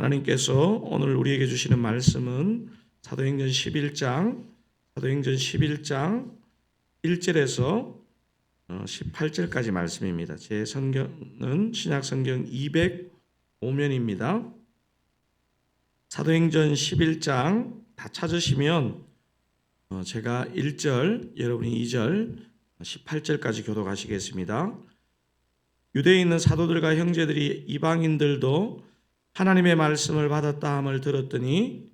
하나님께서 오늘 우리에게 주시는 말씀은 사도행전 11장 1절에서 18절까지 말씀입니다. 제 성경은 신약성경 205면입니다. 사도행전 11장 다 찾으시면 제가 1절, 여러분이 2절, 18절까지 교독하시겠습니다. 유대에 있는 사도들과 형제들이 이방인들도 하나님의 말씀을 받았다 함을 들었더니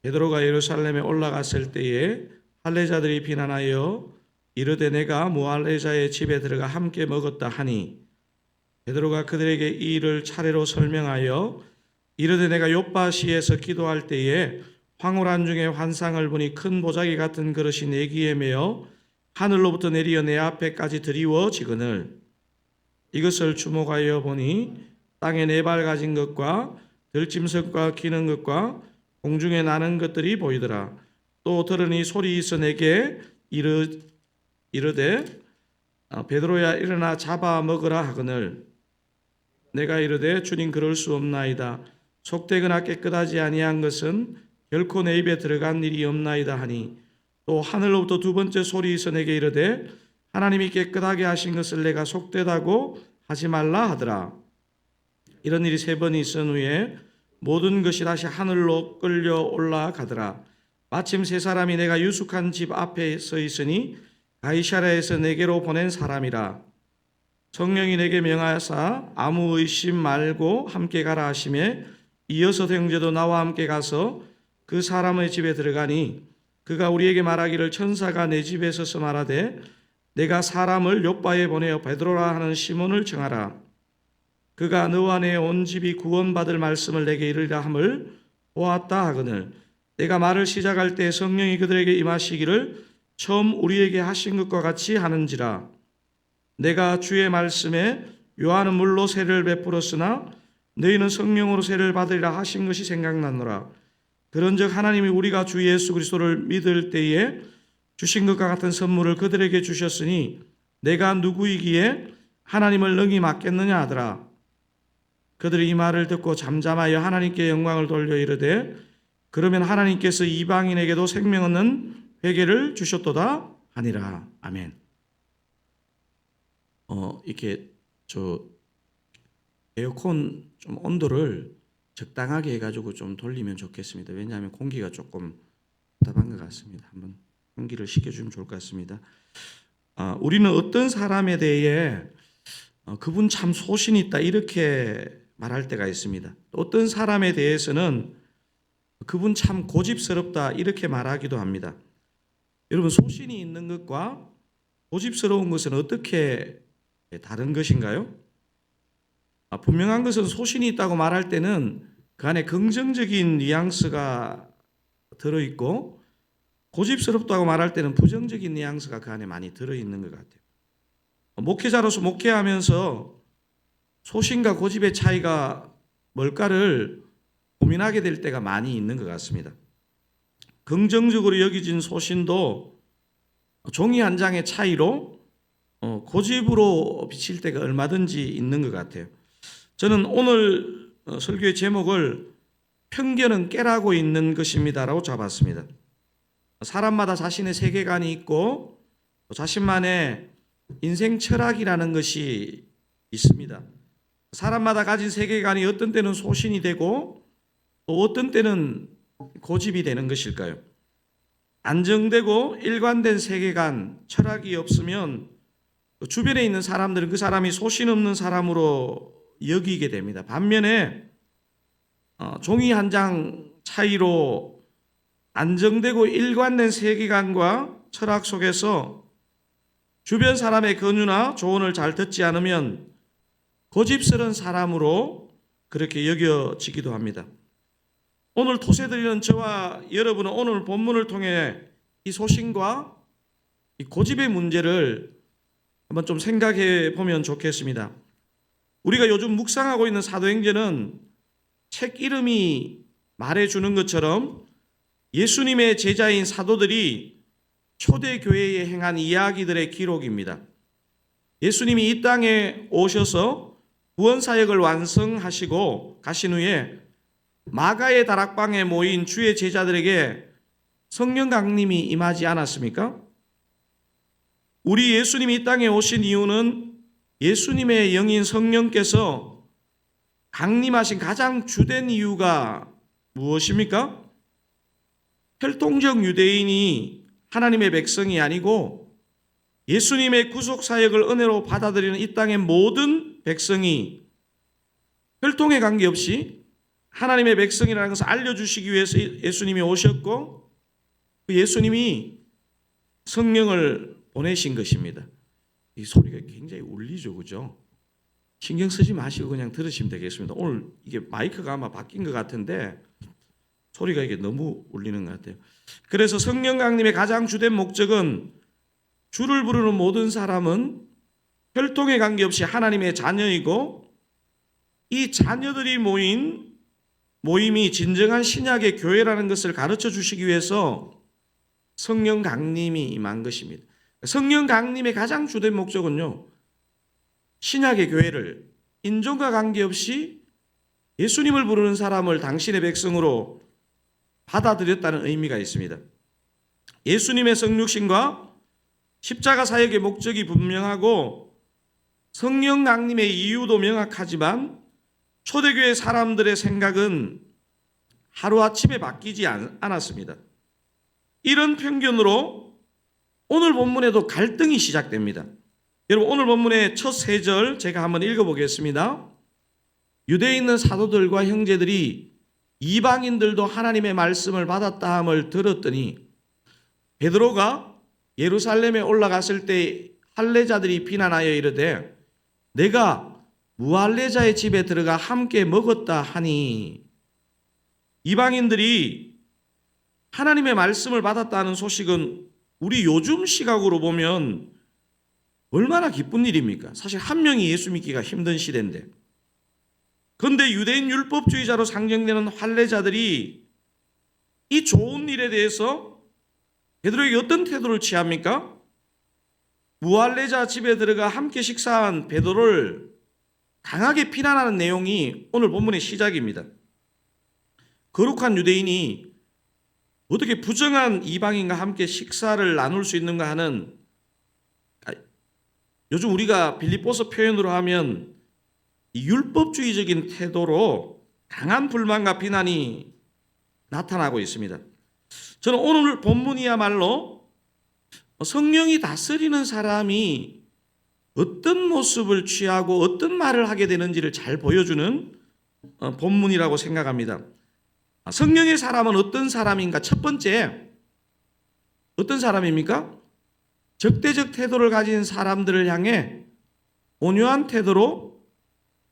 베드로가 예루살렘에 올라갔을 때에 할례자들이 비난하여 이르되 내가 무할례자의 집에 들어가 함께 먹었다 하니 베드로가 그들에게 이 일을 차례로 설명하여 이르되 내가 요빠시에서 기도할 때에 황홀한 중에 환상을 보니 큰 보자기 같은 그릇이 내 귀에 매어 하늘로부터 내리어 내 앞에까지 드리워지거늘 이것을 주목하여 보니 땅에 네 발 가진 것과 들짐승과 기는 것과 공중에 나는 것들이 보이더라. 또 들으니 소리 있어 내게 이르되 베드로야 일어나 잡아 먹으라 하거늘 내가 이르되 주님 그럴 수 없나이다. 속되거나 깨끗하지 아니한 것은 결코 내 입에 들어간 일이 없나이다 하니 또 하늘로부터 두 번째 소리 있어 내게 이르되 하나님이 깨끗하게 하신 것을 내가 속되다고 하지 말라 하더라. 이런 일이 세 번 있은 후에 모든 것이 다시 하늘로 끌려 올라가더라. 마침 세 사람이 내가 유숙한 집 앞에 서 있으니 가이사랴에서 내게로 보낸 사람이라. 성령이 내게 명하사 아무 의심 말고 함께 가라 하시매 이 여섯 형제도 나와 함께 가서 그 사람의 집에 들어가니 그가 우리에게 말하기를 천사가 내 집에 서서 말하되 내가 사람을 욥바에 보내어 베드로라 하는 시몬을 정하라. 그가 너와 내 온 집이 구원받을 말씀을 내게 이르리라 함을 보았다 하거늘 내가 말을 시작할 때 성령이 그들에게 임하시기를 처음 우리에게 하신 것과 같이 하는지라. 내가 주의 말씀에 요한은 물로 세를 베풀었으나 너희는 성령으로 세를 받으리라 하신 것이 생각나노라. 그런즉 하나님이 우리가 주 예수 그리스도를 믿을 때에 주신 것과 같은 선물을 그들에게 주셨으니 내가 누구이기에 하나님을 능히 맡겠느냐 하더라. 그들이 이 말을 듣고 잠잠하여 하나님께 영광을 돌려 이르되 그러면 하나님께서 이방인에게도 생명 얻는 회개를 주셨도다 하니라. 아멘. 이렇게 에어컨 좀 온도를 적당하게 해가지고 좀 돌리면 좋겠습니다. 왜냐하면 공기가 조금 답답한 것 같습니다. 한번 공기를 식혀주면 좋을 것 같습니다. 우리는 어떤 사람에 대해 그분 참 소신이 있다 이렇게 말할 때가 있습니다. 어떤 사람에 대해서는 그분 참 고집스럽다 이렇게 말하기도 합니다. 여러분 소신이 있는 것과 고집스러운 것은 어떻게 다른 것인가요? 분명한 것은 소신이 있다고 말할 때는 그 안에 긍정적인 뉘앙스가 들어있고 고집스럽다고 말할 때는 부정적인 뉘앙스가 그 안에 많이 들어있는 것 같아요. 목회자로서 목회하면서 소신과 고집의 차이가 뭘까를 고민하게 될 때가 많이 있는 것 같습니다. 긍정적으로 여겨진 소신도 종이 한 장의 차이로 고집으로 비칠 때가 얼마든지 있는 것 같아요. 저는 오늘 설교의 제목을 편견은 깨라고 있는 것입니다라고 잡았습니다. 사람마다 자신의 세계관이 있고 자신만의 인생 철학이라는 것이 있습니다. 사람마다 가진 세계관이 어떤 때는 소신이 되고 또 어떤 때는 고집이 되는 것일까요? 안정되고 일관된 세계관, 철학이 없으면 주변에 있는 사람들은 그 사람이 소신 없는 사람으로 여기게 됩니다. 반면에 종이 한 장 차이로 안정되고 일관된 세계관과 철학 속에서 주변 사람의 권유나 조언을 잘 듣지 않으면 고집스러운 사람으로 그렇게 여겨지기도 합니다. 오늘 토세드리는 저와 여러분은 오늘 본문을 통해 이 소신과 이 고집의 문제를 한번 좀 생각해 보면 좋겠습니다. 우리가 요즘 묵상하고 있는 사도행전은 책 이름이 말해주는 것처럼 예수님의 제자인 사도들이 초대교회에 행한 이야기들의 기록입니다. 예수님이 이 땅에 오셔서 구원사역을 완성하시고 가신 후에 마가의 다락방에 모인 주의 제자들에게 성령 강림이 임하지 않았습니까? 우리 예수님이 이 땅에 오신 이유는 예수님의 영인 성령께서 강림하신 가장 주된 이유가 무엇입니까? 혈통적 유대인이 하나님의 백성이 아니고 예수님의 구속 사역을 은혜로 받아들이는 이 땅의 모든 백성이 혈통에 관계없이 하나님의 백성이라는 것을 알려주시기 위해서 예수님이 오셨고 그 예수님이 성령을 보내신 것입니다. 이 소리가 굉장히 울리죠, 그죠? 신경 쓰지 마시고 그냥 들으시면 되겠습니다. 오늘 이게 마이크가 아마 바뀐 것 같은데 소리가 이게 너무 울리는 것 같아요. 그래서 성령 강림의 가장 주된 목적은 주를 부르는 모든 사람은 혈통에 관계없이 하나님의 자녀이고 이 자녀들이 모인 모임이 진정한 신약의 교회라는 것을 가르쳐 주시기 위해서 성령 강림이 임한 것입니다. 성령 강림의 가장 주된 목적은요, 신약의 교회를 인종과 관계없이 예수님을 부르는 사람을 당신의 백성으로 받아들였다는 의미가 있습니다. 예수님의 성육신과 십자가 사역의 목적이 분명하고 성령 강림의 이유도 명확하지만 초대교회 사람들의 생각은 하루아침에 바뀌지 않았습니다. 이런 편견으로 오늘 본문에도 갈등이 시작됩니다. 여러분, 오늘 본문의 첫 세 절 제가 한번 읽어보겠습니다. 유대에 있는 사도들과 형제들이 이방인들도 하나님의 말씀을 받았다 함을 들었더니 베드로가 예루살렘에 올라갔을 때 할례자들이 비난하여 이르되 내가 무할례자의 집에 들어가 함께 먹었다 하니, 이방인들이 하나님의 말씀을 받았다는 소식은 우리 요즘 시각으로 보면 얼마나 기쁜 일입니까? 사실 한 명이 예수 믿기가 힘든 시대인데, 그런데 유대인 율법주의자로 상정되는 할례자들이 이 좋은 일에 대해서 베드로에게 어떤 태도를 취합니까? 무할례자 집에 들어가 함께 식사한 베드로를 강하게 비난하는 내용이 오늘 본문의 시작입니다. 거룩한 유대인이 어떻게 부정한 이방인과 함께 식사를 나눌 수 있는가 하는, 요즘 우리가 빌립보서 표현으로 하면 율법주의적인 태도로 강한 불만과 비난이 나타나고 있습니다. 저는 오늘 본문이야말로 성령이 다스리는 사람이 어떤 모습을 취하고 어떤 말을 하게 되는지를 잘 보여주는 본문이라고 생각합니다. 성령의 사람은 어떤 사람인가? 첫 번째, 어떤 사람입니까? 적대적 태도를 가진 사람들을 향해 온유한 태도로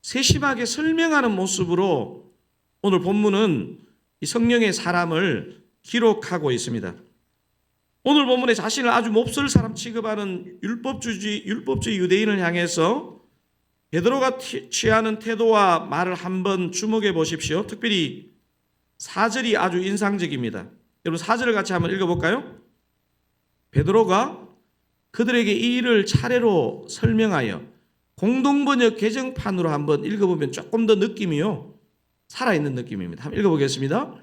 세심하게 설명하는 모습으로 오늘 본문은 이 성령의 사람을 기록하고 있습니다. 오늘 본문에 자신을 아주 몹쓸 사람 취급하는 율법주의 유대인을 향해서 베드로가 취하는 태도와 말을 한번 주목해 보십시오. 특별히 4절이 아주 인상적입니다. 여러분 4절을 같이 한번 읽어볼까요? 베드로가 그들에게 이 일을 차례로 설명하여, 공동번역 개정판으로 한번 읽어보면 조금 더 느낌이요, 살아있는 느낌입니다. 한번 읽어보겠습니다.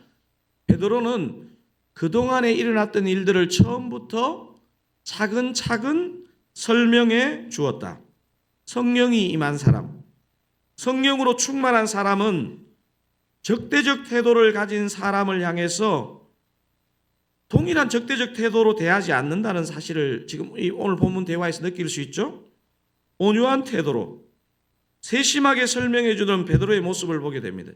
베드로는 그동안에 일어났던 일들을 처음부터 차근차근 설명해 주었다. 성령이 임한 사람, 성령으로 충만한 사람은 적대적 태도를 가진 사람을 향해서 동일한 적대적 태도로 대하지 않는다는 사실을 지금 오늘 본문 대화에서 느낄 수 있죠. 온유한 태도로 세심하게 설명해 주는 베드로의 모습을 보게 됩니다.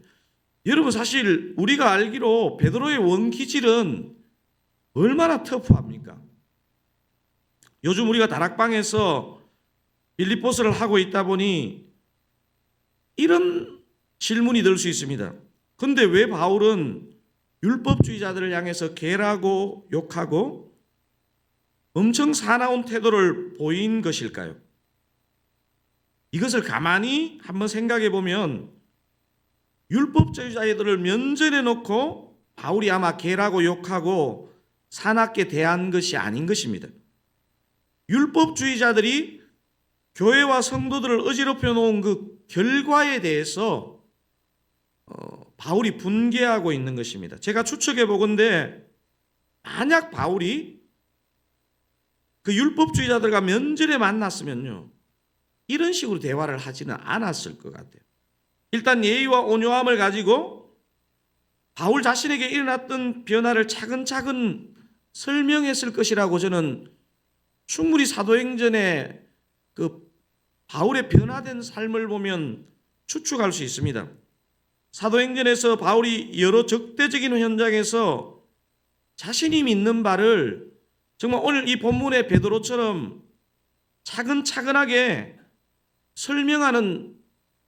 여러분, 사실 우리가 알기로 베드로의 원기질은 얼마나 터프합니까? 요즘 우리가 다락방에서 빌립보서를 하고 있다 보니 이런 질문이 들 수 있습니다. 근데 왜 바울은 율법주의자들을 향해서 개라고 욕하고 엄청 사나운 태도를 보인 것일까요? 이것을 가만히 한번 생각해 보면 율법주의자들을 면전에 놓고 바울이 아마 개라고 욕하고 사납게 대한 것이 아닌 것입니다. 율법주의자들이 교회와 성도들을 어지럽혀 놓은 그 결과에 대해서 바울이 분개하고 있는 것입니다. 제가 추측해 보건대 만약 바울이 그 율법주의자들과 면전에 만났으면요, 이런 식으로 대화를 하지는 않았을 것 같아요. 일단 예의와 온유함을 가지고 바울 자신에게 일어났던 변화를 차근차근 설명했을 것이라고 저는 충분히 사도행전의 그 바울의 변화된 삶을 보면 추측할 수 있습니다. 사도행전에서 바울이 여러 적대적인 현장에서 자신이 믿는 바를 정말 오늘 이 본문의 베드로처럼 차근차근하게 설명하는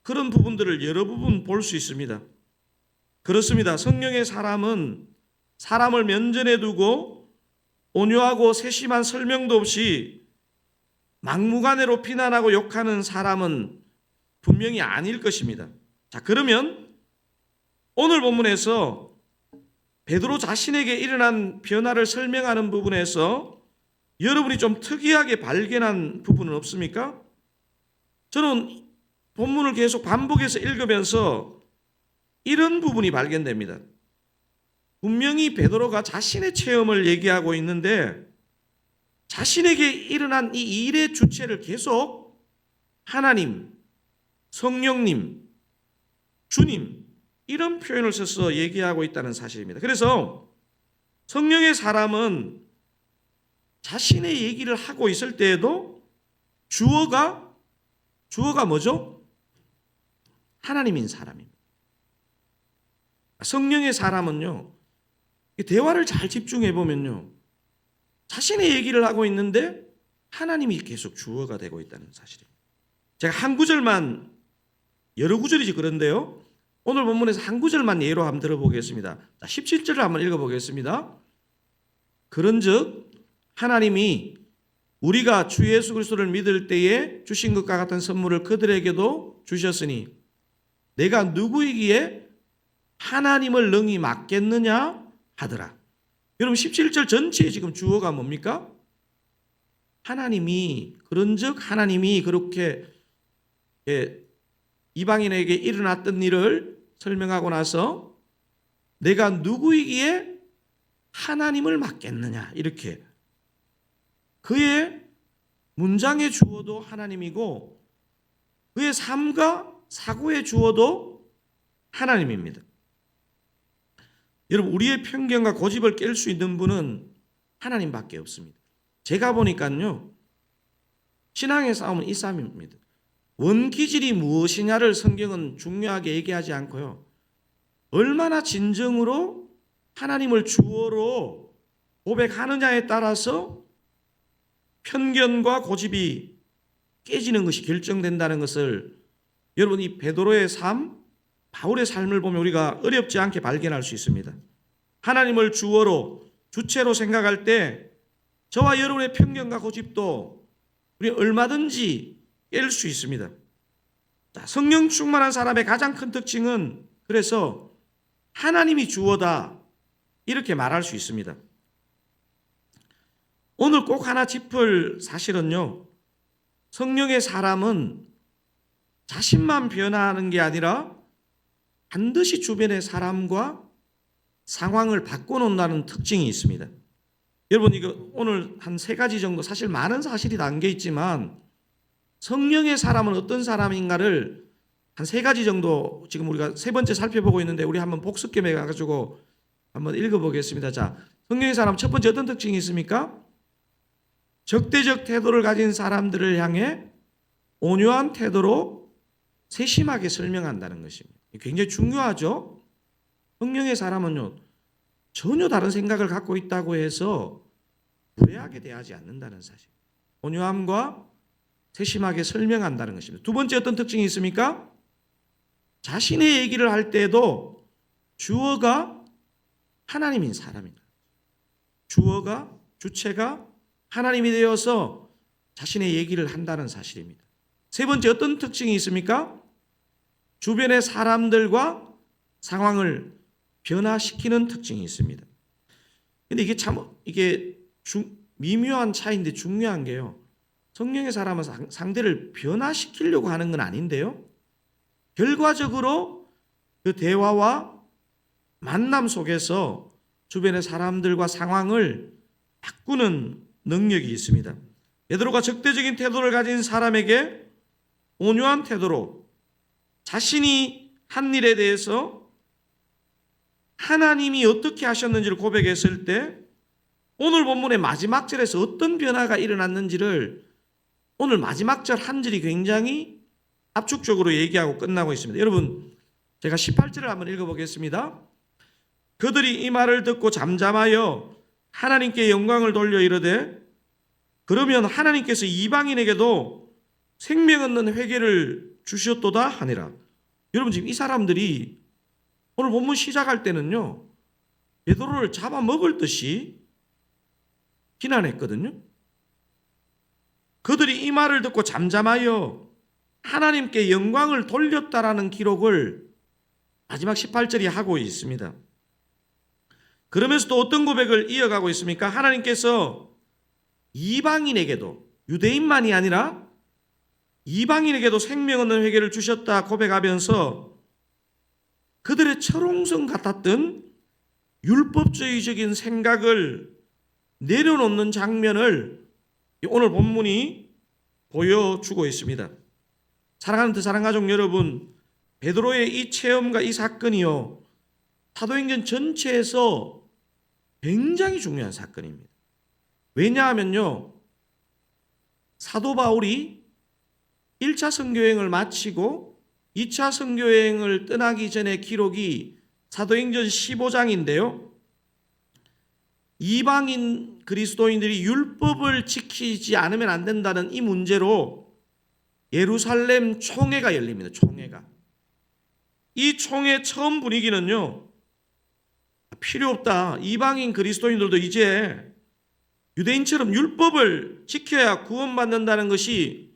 그런 부분들을 여러 부분 볼 수 있습니다. 그렇습니다. 성령의 사람은 사람을 면전에 두고 온유하고 세심한 설명도 없이 막무가내로 비난하고 욕하는 사람은 분명히 아닐 것입니다. 자, 그러면 오늘 본문에서 베드로 자신에게 일어난 변화를 설명하는 부분에서 여러분이 좀 특이하게 발견한 부분은 없습니까? 저는 본문을 계속 반복해서 읽으면서 이런 부분이 발견됩니다. 분명히 베드로가 자신의 체험을 얘기하고 있는데 자신에게 일어난 이 일의 주체를 계속 하나님, 성령님, 주님 이런 표현을 써서 얘기하고 있다는 사실입니다. 그래서 성령의 사람은 자신의 얘기를 하고 있을 때에도 주어가 뭐죠? 하나님인 사람입니다. 성령의 사람은요, 대화를 잘 집중해 보면요, 자신의 얘기를 하고 있는데 하나님이 계속 주어가 되고 있다는 사실입니다. 제가 한 구절만, 여러 구절이지 그런데요, 오늘 본문에서 한 구절만 예로 한번 들어보겠습니다. 17절을 한번 읽어보겠습니다. 그런즉 하나님이 우리가 주 예수 그리스도를 믿을 때에 주신 것과 같은 선물을 그들에게도 주셨으니 내가 누구이기에 하나님을 능히 맡겠느냐 하더라. 여러분 17절 전체에 지금 주어가 뭡니까? 하나님이, 그런즉 하나님이 그렇게 이방인에게 일어났던 일을 설명하고 나서 내가 누구이기에 하나님을 맡겠느냐, 이렇게 그의 문장의 주어도 하나님이고 그의 삶과 사고의 주어도 하나님입니다. 여러분, 우리의 편견과 고집을 깰 수 있는 분은 하나님밖에 없습니다. 제가 보니까요, 신앙의 싸움은 이 싸움입니다. 원기질이 무엇이냐를 성경은 중요하게 얘기하지 않고요, 얼마나 진정으로 하나님을 주어로 고백하느냐에 따라서 편견과 고집이 깨지는 것이 결정된다는 것을 여러분, 이 베드로의 삶, 바울의 삶을 보면 우리가 어렵지 않게 발견할 수 있습니다. 하나님을 주어로, 주체로 생각할 때 저와 여러분의 편견과 고집도 우리 얼마든지 깰 수 있습니다. 자, 성령 충만한 사람의 가장 큰 특징은 그래서 하나님이 주어다, 이렇게 말할 수 있습니다. 오늘 꼭 하나 짚을 사실은요, 성령의 사람은 자신만 변화하는 게 아니라 반드시 주변의 사람과 상황을 바꿔놓는다는 특징이 있습니다. 여러분, 이거 오늘 한 3가지 정도, 사실 많은 사실이 담겨 있지만 성령의 사람은 어떤 사람인가를 한 3가지 정도 지금 우리가 3번째 살펴보고 있는데 우리 한번 복습 겸 해가지고 한번 읽어보겠습니다. 자, 성령의 사람 첫 번째 어떤 특징이 있습니까? 적대적 태도를 가진 사람들을 향해 온유한 태도로 세심하게 설명한다는 것입니다. 굉장히 중요하죠. 성령의 사람은요, 전혀 다른 생각을 갖고 있다고 해서 무례하게 대하지 않는다는 사실, 온유함과 세심하게 설명한다는 것입니다. 두 번째 어떤 특징이 있습니까? 자신의 얘기를 할 때도 주어가 하나님인 사람입니다. 주어가, 주체가 하나님이 되어서 자신의 얘기를 한다는 사실입니다. 세 번째 어떤 특징이 있습니까? 주변의 사람들과 상황을 변화시키는 특징이 있습니다. 근데 이게 참 미묘한 차이인데 중요한 게요, 성령의 사람은 상대를 변화시키려고 하는 건 아닌데요, 결과적으로 그 대화와 만남 속에서 주변의 사람들과 상황을 바꾸는 능력이 있습니다. 베드로가 적대적인 태도를 가진 사람에게 온유한 태도로 자신이 한 일에 대해서 하나님이 어떻게 하셨는지를 고백했을 때 오늘 본문의 마지막 절에서 어떤 변화가 일어났는지를 오늘 마지막 절 한 절이 굉장히 압축적으로 얘기하고 끝나고 있습니다. 여러분, 제가 18절을 한번 읽어보겠습니다. 그들이 이 말을 듣고 잠잠하여 하나님께 영광을 돌려 이르되 그러면 하나님께서 이방인에게도 생명 얻는 회개를 주셨도다 하니라. 여러분, 지금 이 사람들이 오늘 본문 시작할 때는요, 베드로를 잡아먹을 듯이 비난했거든요. 그들이 이 말을 듣고 잠잠하여 하나님께 영광을 돌렸다라는 기록을 마지막 18절이 하고 있습니다. 그러면서 또 어떤 고백을 이어가고 있습니까? 하나님께서 이방인에게도, 유대인만이 아니라 이방인에게도 생명 얻는 회개를 주셨다 고백하면서 그들의 철옹성 같았던 율법주의적인 생각을 내려놓는 장면을 오늘 본문이 보여주고 있습니다. 사랑하는 사랑가족 여러분, 베드로의 이 체험과 이 사건이요, 사도행전 전체에서 굉장히 중요한 사건입니다. 왜냐하면요, 사도 바울이 1차 선교여행을 마치고 2차 선교여행을 떠나기 전의 기록이 사도행전 15장인데요. 이방인 그리스도인들이 율법을 지키지 않으면 안 된다는 이 문제로 예루살렘 총회가 열립니다. 총회가. 이 총회 처음 분위기는요, 필요 없다. 이방인 그리스도인들도 이제 유대인처럼 율법을 지켜야 구원받는다는 것이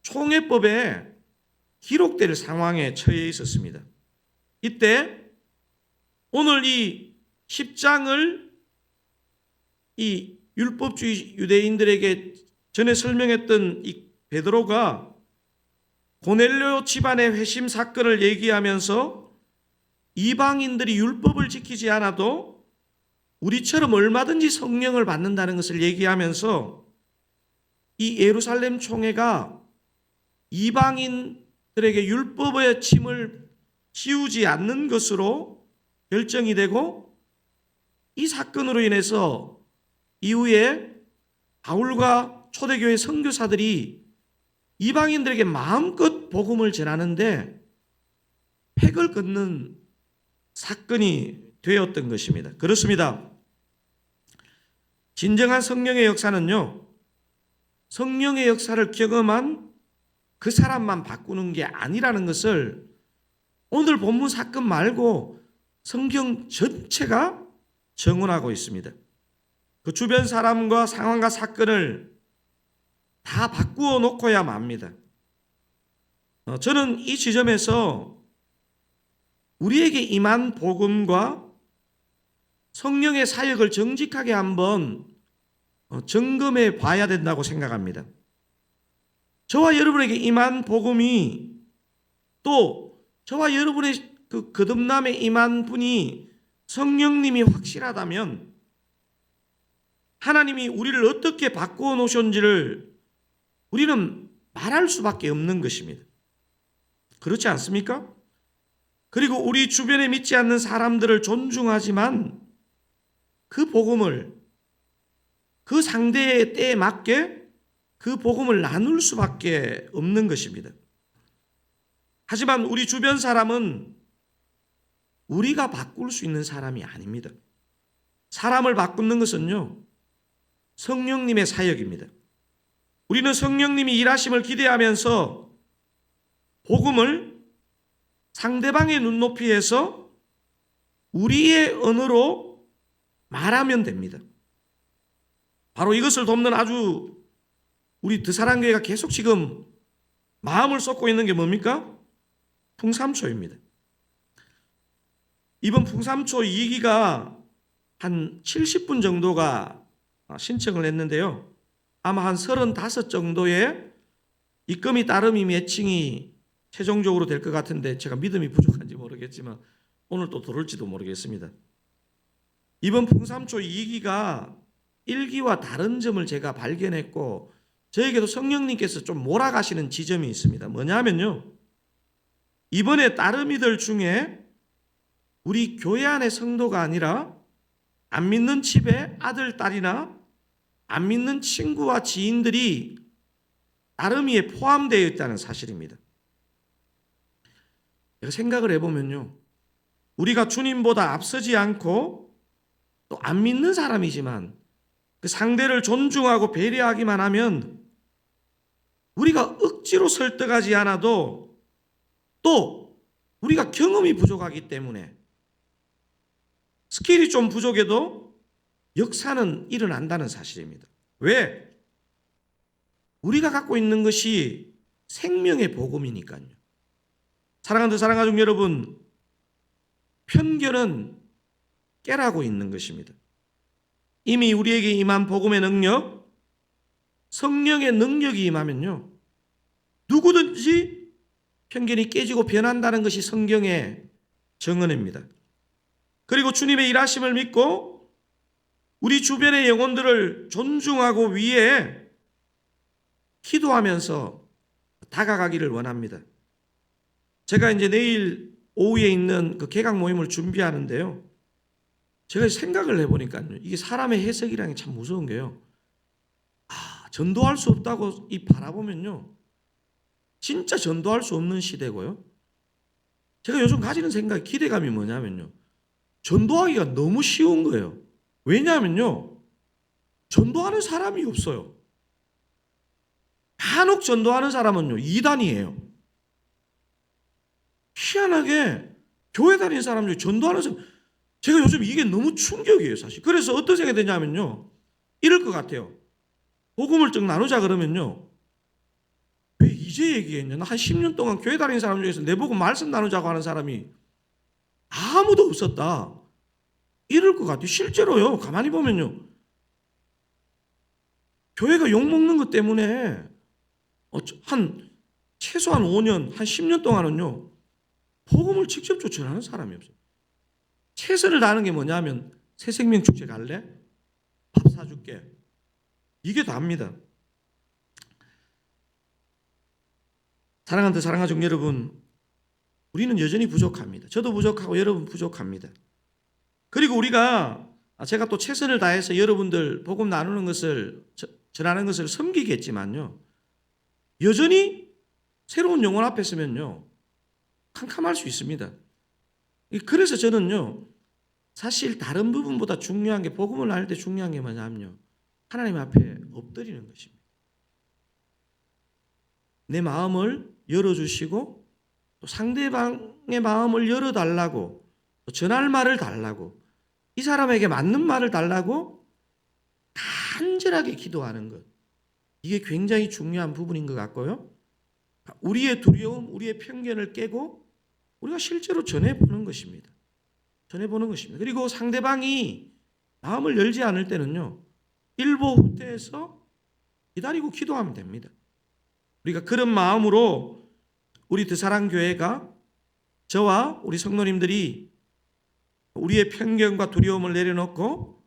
총회법에 기록될 상황에 처해 있었습니다. 이때 오늘 이 10장을 이 율법주의 유대인들에게 전에 설명했던 이 베드로가 고넬료 집안의 회심 사건을 얘기하면서 이방인들이 율법을 지키지 않아도 우리처럼 얼마든지 성령을 받는다는 것을 얘기하면서 이 예루살렘 총회가 이방인들에게 율법의 짐을 지우지 않는 것으로 결정이 되고, 이 사건으로 인해서 이후에 바울과 초대교회 선교사들이 이방인들에게 마음껏 복음을 전하는데 획을 긋는 사건이 되었던 것입니다. 그렇습니다. 진정한 성령의 역사는요, 성령의 역사를 경험한 그 사람만 바꾸는 게 아니라는 것을 오늘 본문 사건 말고 성경 전체가 증언하고 있습니다. 그 주변 사람과 상황과 사건을 다 바꾸어 놓고야 맙니다. 저는 이 지점에서 우리에게 임한 복음과 성령의 사역을 정직하게 한번 점검해 봐야 된다고 생각합니다. 저와 여러분에게 임한 복음이 또 저와 여러분의 그 거듭남에 임한 분이 성령님이 확실하다면 하나님이 우리를 어떻게 바꾸어 놓으셨는지를 우리는 말할 수밖에 없는 것입니다. 그렇지 않습니까? 그리고 우리 주변에 믿지 않는 사람들을 존중하지만 그 복음을 그 상대의 때에 맞게 그 복음을 나눌 수밖에 없는 것입니다. 하지만 우리 주변 사람은 우리가 바꿀 수 있는 사람이 아닙니다. 사람을 바꾸는 것은요, 성령님의 사역입니다. 우리는 성령님이 일하심을 기대하면서 복음을 상대방의 눈높이에서 우리의 언어로 말하면 됩니다. 바로 이것을 돕는 아주 우리 드사랑교회가 계속 지금 마음을 쏟고 있는 게 뭡니까? 풍삼초입니다. 이번 풍삼초 2기가 한 70분 정도가 신청을 했는데요. 아마 한 35 정도의 입금이 따름이 매칭이 최종적으로 될 것 같은데 제가 믿음이 부족한지 모르겠지만 오늘 또 들을지도 모르겠습니다. 이번 풍삼초 2기가 1기와 다른 점을 제가 발견했고 저에게도 성령님께서 좀 몰아가시는 지점이 있습니다. 뭐냐면요, 이번에 따르미들 중에 우리 교회 안의 성도가 아니라 안 믿는 집의 아들, 딸이나 안 믿는 친구와 지인들이 따르미에 포함되어 있다는 사실입니다. 제가 생각을 해보면요, 우리가 주님보다 앞서지 않고 또 안 믿는 사람이지만 그 상대를 존중하고 배려하기만 하면 우리가 억지로 설득하지 않아도 또 우리가 경험이 부족하기 때문에 스킬이 좀 부족해도 역사는 일어난다는 사실입니다. 왜? 우리가 갖고 있는 것이 생명의 복음이니까요. 사랑하는 사랑가족 여러분, 편견은 깨라고 있는 것입니다. 이미 우리에게 임한 복음의 능력, 성령의 능력이 임하면요, 누구든지 편견이 깨지고 변한다는 것이 성경의 정언입니다. 그리고 주님의 일하심을 믿고 우리 주변의 영혼들을 존중하고 위해 기도하면서 다가가기를 원합니다. 제가 이제 내일 오후에 있는 그 개강 모임을 준비하는데요, 제가 생각을 해보니까요, 이게 사람의 해석이라는 게 참 무서운 게요, 전도할 수 없다고 바라보면요, 진짜 전도할 수 없는 시대고요. 제가 요즘 가지는 생각, 기대감이 뭐냐면요, 전도하기가 너무 쉬운 거예요. 왜냐하면요, 전도하는 사람이 없어요. 간혹 전도하는 사람은요, 이단이에요. 희한하게 교회 다니는 사람 중에 전도하는 사람, 제가 요즘 이게 너무 충격이에요, 사실. 그래서 어떤 생각이 드냐면요, 이럴 것 같아요. 복음을 좀 나누자 그러면요, 왜 이제 얘기했냐? 나 한 10년 동안 교회 다니는 사람 중에서 내보고 말씀 나누자고 하는 사람이 아무도 없었다, 이럴 것 같아요. 실제로요, 가만히 보면요, 교회가 욕먹는 것 때문에 최소한 5년, 한 10년 동안은요, 복음을 직접적으로 전하는 사람이 없어요. 최선을 다하는 게 뭐냐면, 새생명 축제 갈래? 밥 사줄게. 이게 다입니다. 사랑하는 사랑가족 여러분, 우리는 여전히 부족합니다. 저도 부족하고 여러분 부족합니다. 그리고 우리가, 제가 또 최선을 다해서 여러분들 복음 나누는 것을, 전하는 것을 섬기겠지만요, 여전히 새로운 영혼 앞에 서면요, 캄캄할 수 있습니다. 그래서 저는요, 사실 다른 부분보다 중요한 게, 복음을 나눌 때 중요한 게 뭐냐면요, 하나님 앞에 엎드리는 것입니다. 내 마음을 열어주시고 또 상대방의 마음을 열어달라고, 또 전할 말을 달라고, 이 사람에게 맞는 말을 달라고 간절하게 기도하는 것, 이게 굉장히 중요한 부분인 것 같고요, 우리의 두려움, 우리의 편견을 깨고 우리가 실제로 전해보는 것입니다. 전해보는 것입니다. 그리고 상대방이 마음을 열지 않을 때는요, 일보 후퇴해서 기다리고 기도하면 됩니다. 우리가 그런 마음으로 우리 드사랑교회가, 저와 우리 성도님들이 우리의 편견과 두려움을 내려놓고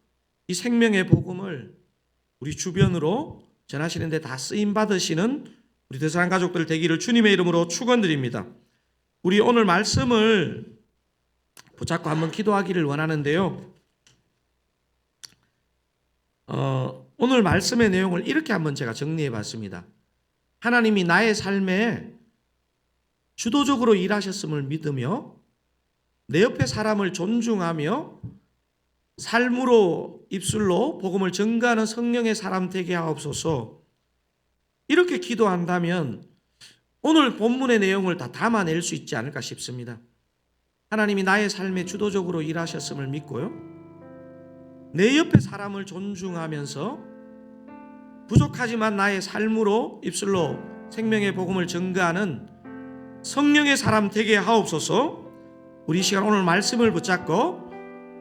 이 생명의 복음을 우리 주변으로 전하시는 데 다 쓰임 받으시는 우리 드사랑 가족들 되기를 주님의 이름으로 축원드립니다. 우리 오늘 말씀을 붙잡고 한번 기도하기를 원하는데요, 오늘 말씀의 내용을 이렇게 한번 제가 정리해 봤습니다. 하나님이 나의 삶에 주도적으로 일하셨음을 믿으며 내 옆에 사람을 존중하며 삶으로, 입술로 복음을 전가하는 성령의 사람 되게 하옵소서. 이렇게 기도한다면 오늘 본문의 내용을 다 담아낼 수 있지 않을까 싶습니다. 하나님이 나의 삶에 주도적으로 일하셨음을 믿고요, 내 옆에 사람을 존중하면서 부족하지만 나의 삶으로, 입술로 생명의 복음을 전가하는 성령의 사람 되게 하옵소서. 우리 이 시간 오늘 말씀을 붙잡고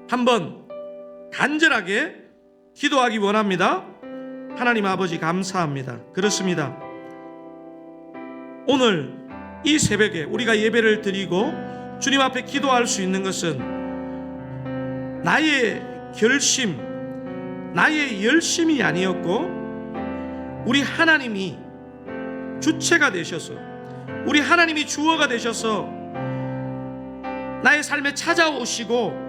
한번 간절하게 기도하기 원합니다. 하나님 아버지 감사합니다. 그렇습니다. 오늘 이 새벽에 우리가 예배를 드리고 주님 앞에 기도할 수 있는 것은 나의 결심, 나의 열심이 아니었고 우리 하나님이 주체가 되셔서, 우리 하나님이 주어가 되셔서 나의 삶에 찾아오시고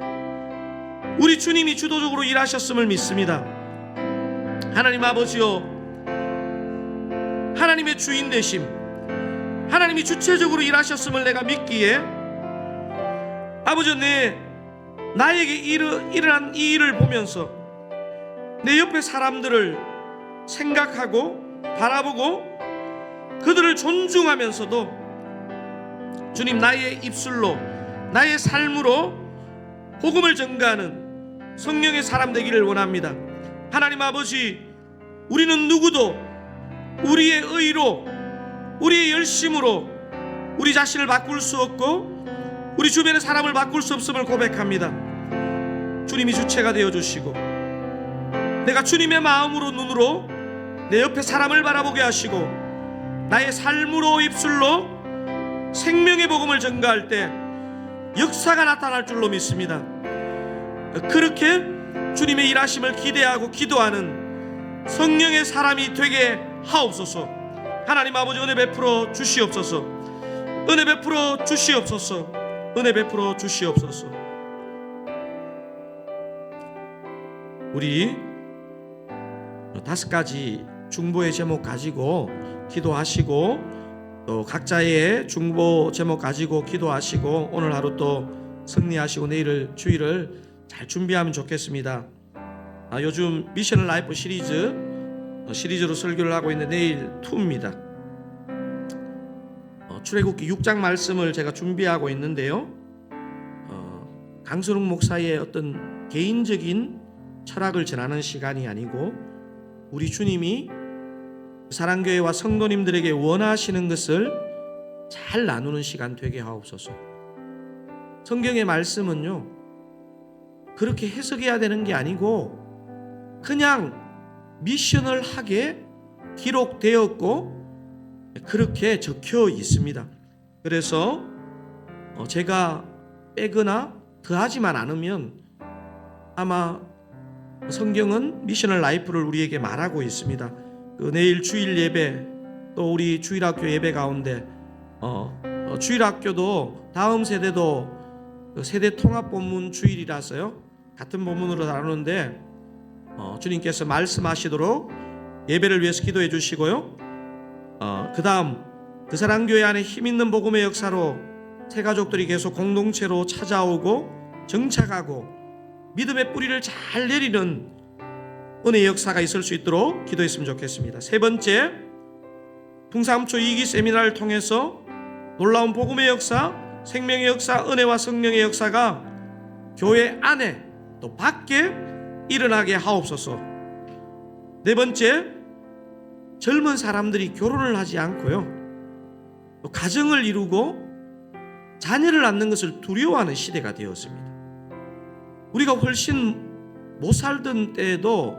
우리 주님이 주도적으로 일하셨음을 믿습니다. 하나님 아버지여, 하나님의 주인 되심, 하나님이 주체적으로 일하셨음을 내가 믿기에 아버지, 나에게 일어난 이 일을 보면서 내 옆에 사람들을 생각하고 바라보고 그들을 존중하면서도 주님, 나의 입술로, 나의 삶으로 복음을 전가하는 성령의 사람 되기를 원합니다. 하나님 아버지, 우리는 누구도 우리의 의로, 우리의 열심으로 우리 자신을 바꿀 수 없고 우리 주변의 사람을 바꿀 수 없음을 고백합니다. 주님이 주체가 되어주시고 내가 주님의 마음으로, 눈으로 내 옆에 사람을 바라보게 하시고 나의 삶으로, 입술로 생명의 복음을 전가할 때 역사가 나타날 줄로 믿습니다. 그렇게 주님의 일하심을 기대하고 기도하는 성령의 사람이 되게 하옵소서. 하나님 아버지, 은혜 베풀어 주시옵소서. 은혜 베풀어 주시옵소서. 은혜 베풀어 주시옵소서. 우리 5가지 중보의 제목 가지고 기도하시고 또 각자의 중보 제목 가지고 기도하시고 오늘 하루 또 승리하시고 내일 주일을 잘 준비하면 좋겠습니다. 요즘 미션 라이프 시리즈로 설교를 하고 있는 내일 2입니다. 출애굽기 6장 말씀을 제가 준비하고 있는데요. 강선웅 목사의 어떤 개인적인 철학을 전하는 시간이 아니고 우리 주님이 사랑교회와 성도님들에게 원하시는 것을 잘 나누는 시간 되게 하옵소서. 성경의 말씀은요, 그렇게 해석해야 되는 게 아니고 그냥 미셔널하게 기록되었고 그렇게 적혀 있습니다. 그래서 제가 빼거나 더하지만 않으면 아마 성경은 미셔널 라이프를 우리에게 말하고 있습니다. 내일 주일 예배, 또 우리 주일학교 예배 가운데 주일학교도 다음 세대도 세대 통합 본문 주일이라서요, 같은 본문으로 다루는데 주님께서 말씀하시도록 예배를 위해서 기도해 주시고요. 그 다음 그 사랑교회 안에 힘있는 복음의 역사로 새 가족들이 계속 공동체로 찾아오고 정착하고 믿음의 뿌리를 잘 내리는 은혜의 역사가 있을 수 있도록 기도했으면 좋겠습니다. 3번째, 풍삼초 2기 세미나를 통해서 놀라운 복음의 역사, 생명의 역사, 은혜와 성령의 역사가 교회 안에 또 밖에 일어나게 하옵소서. 4번째, 젊은 사람들이 결혼을 하지 않고요, 또 가정을 이루고 자녀를 낳는 것을 두려워하는 시대가 되었습니다. 우리가 훨씬 못 살던 때에도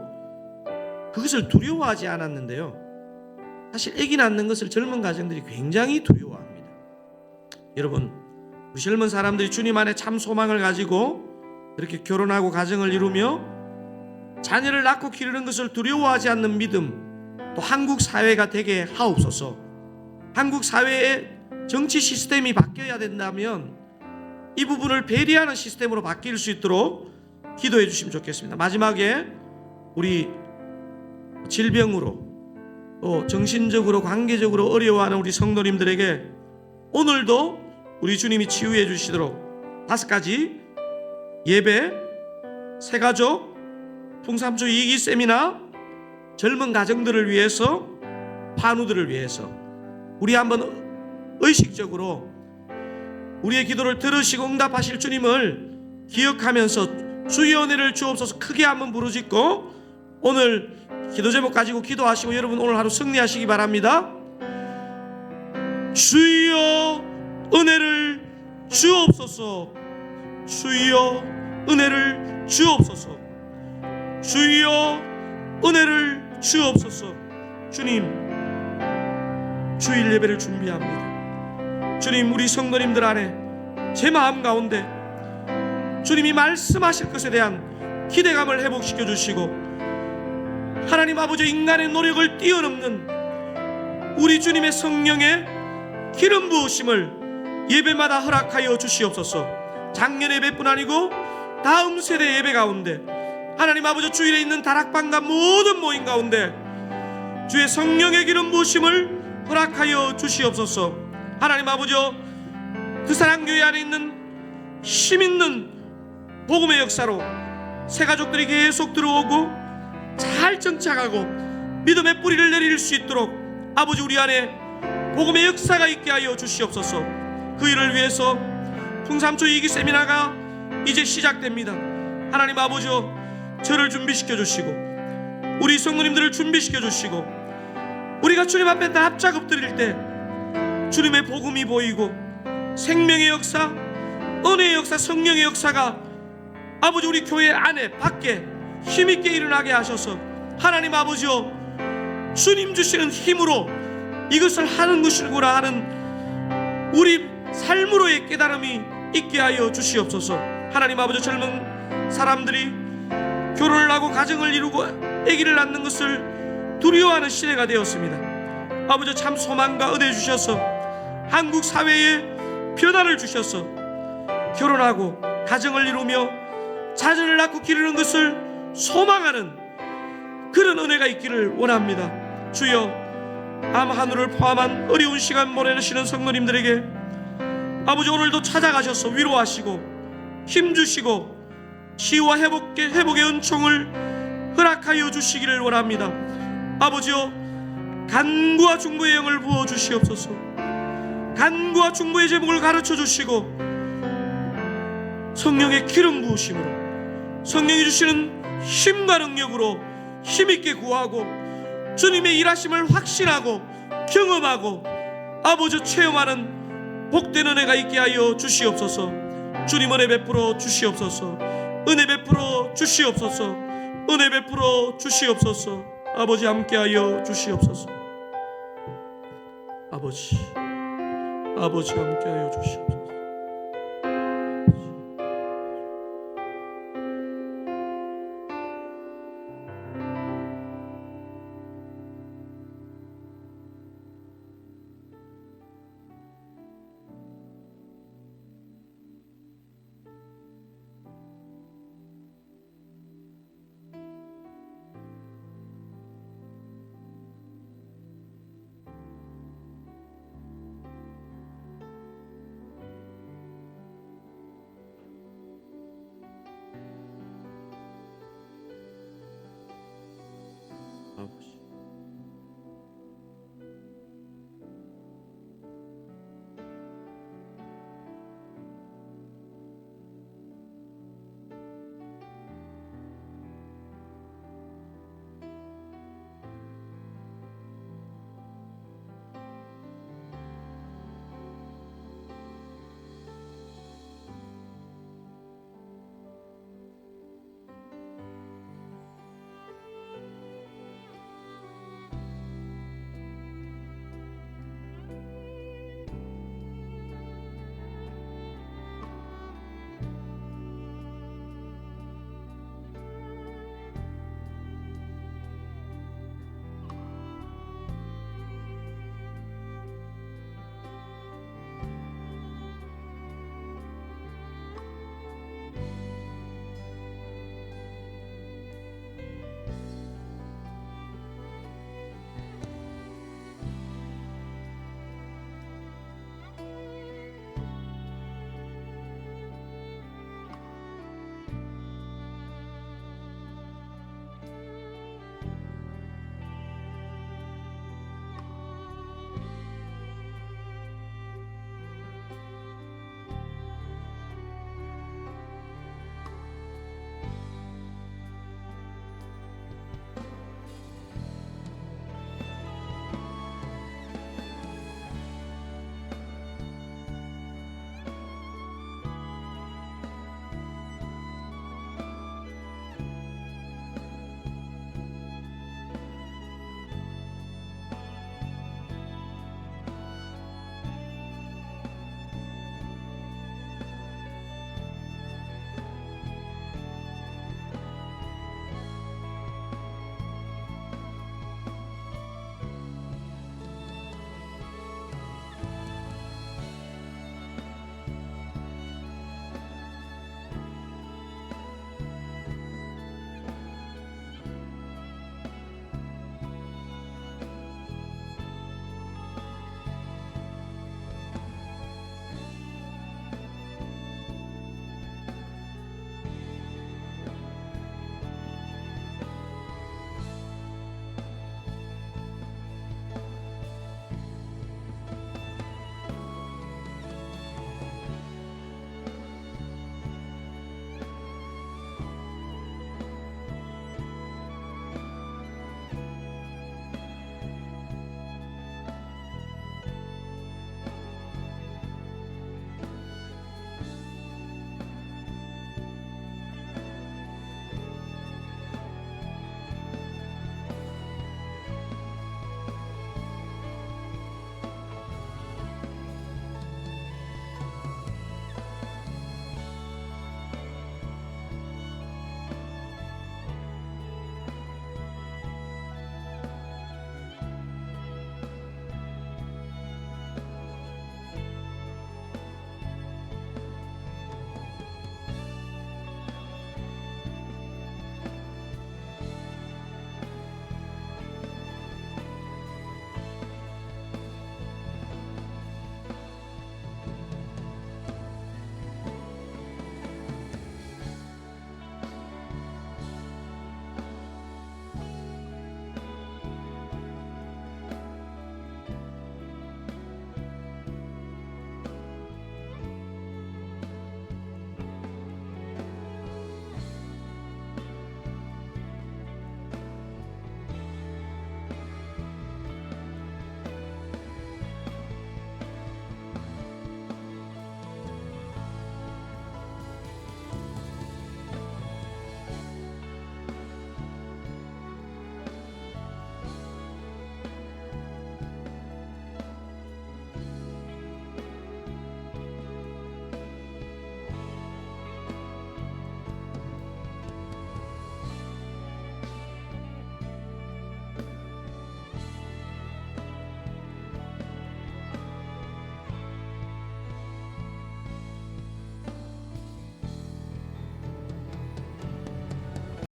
그것을 두려워하지 않았는데요, 사실 아기 낳는 것을 젊은 가정들이 굉장히 두려워합니다. 여러분, 우리 젊은 사람들이 주님 안에 참 소망을 가지고 이렇게 결혼하고 가정을 이루며 자녀를 낳고 기르는 것을 두려워하지 않는 믿음, 또 한국 사회가 되게 하옵소서. 한국 사회의 정치 시스템이 바뀌어야 된다면 이 부분을 배려하는 시스템으로 바뀔 수 있도록 기도해 주시면 좋겠습니다. 마지막에 우리 질병으로 또 정신적으로 관계적으로 어려워하는 우리 성도님들에게 오늘도 우리 주님이 치유해 주시도록 5가지 예배, 새가족, 풍삼초 2기 세미나, 젊은 가정들을 위해서, 환우들을 위해서 우리 한번 의식적으로 우리의 기도를 들으시고 응답하실 주님을 기억하면서 주의 은혜를 주옵소서 크게 한번 부르짖고 오늘 기도 제목 가지고 기도하시고 여러분 오늘 하루 승리하시기 바랍니다. 주여 은혜를 주옵소서. 주여 은혜를 주옵소서. 주여 은혜를 주옵소서. 주님, 주일 예배를 준비합니다. 주님, 우리 성도님들 안에 제 마음 가운데 주님이 말씀하실 것에 대한 기대감을 회복시켜 주시고, 하나님 아버지 인간의 노력을 뛰어넘는 우리 주님의 성령의 기름 부으심을 예배마다 허락하여 주시옵소서. 작년 예배뿐 아니고 다음 세대 예배 가운데 하나님 아버지 주일에 있는 다락방과 모든 모임 가운데 주의 성령의 기름 부으심을 허락하여 주시옵소서. 하나님 아버지 그 사랑교회 안에 있는 힘있는 복음의 역사로 새 가족들이 계속 들어오고 잘 정착하고 믿음의 뿌리를 내릴 수 있도록 아버지 우리 안에 복음의 역사가 있게 하여 주시옵소서. 그 일을 위해서 풍삼초 2기 세미나가 이제 시작됩니다. 하나님 아버지 저를 준비시켜 주시고 우리 성도님들을 준비시켜 주시고, 우리가 주님 앞에 납작 엎드릴 때 주님의 복음이 보이고 생명의 역사, 은혜의 역사, 성령의 역사가 아버지 우리 교회 안에 밖에 힘있게 일어나게 하셔서 하나님 아버지여 주님 주시는 힘으로 이것을 하는 것이구나 하는 우리 삶으로의 깨달음이 있게 하여 주시옵소서. 하나님 아버지 젊은 사람들이 결혼을 하고 가정을 이루고 아기를 낳는 것을 두려워하는 시대가 되었습니다. 아버지 참 소망과 은혜 주셔서 한국 사회에 변화를 주셔서 결혼하고 가정을 이루며 자녀를 낳고 기르는 것을 소망하는 그런 은혜가 있기를 원합니다. 주여 암 한우를 포함한 어려운 시간 보내시는 성도님들에게 아버지 오늘도 찾아가셔서 위로하시고 힘주시고 치유와 회복의 은총을 허락하여 주시기를 원합니다. 아버지여 간구와 중보의 영을 부어주시옵소서. 간구와 중보의 제목을 가르쳐 주시고 성령의 기름 부으심으로 성령이 주시는 힘과 능력으로 힘있게 구하고 주님의 일하심을 확신하고 경험하고 아버지 체험하는 복된 은혜가 있게 하여 주시옵소서. 주님 은혜 베풀어 주시옵소서. 은혜 베풀어 주시옵소서. 은혜 베풀어 주시옵소서. 아버지 함께하여 주시옵소서. 아버지 함께하여 주시옵소서. 아버지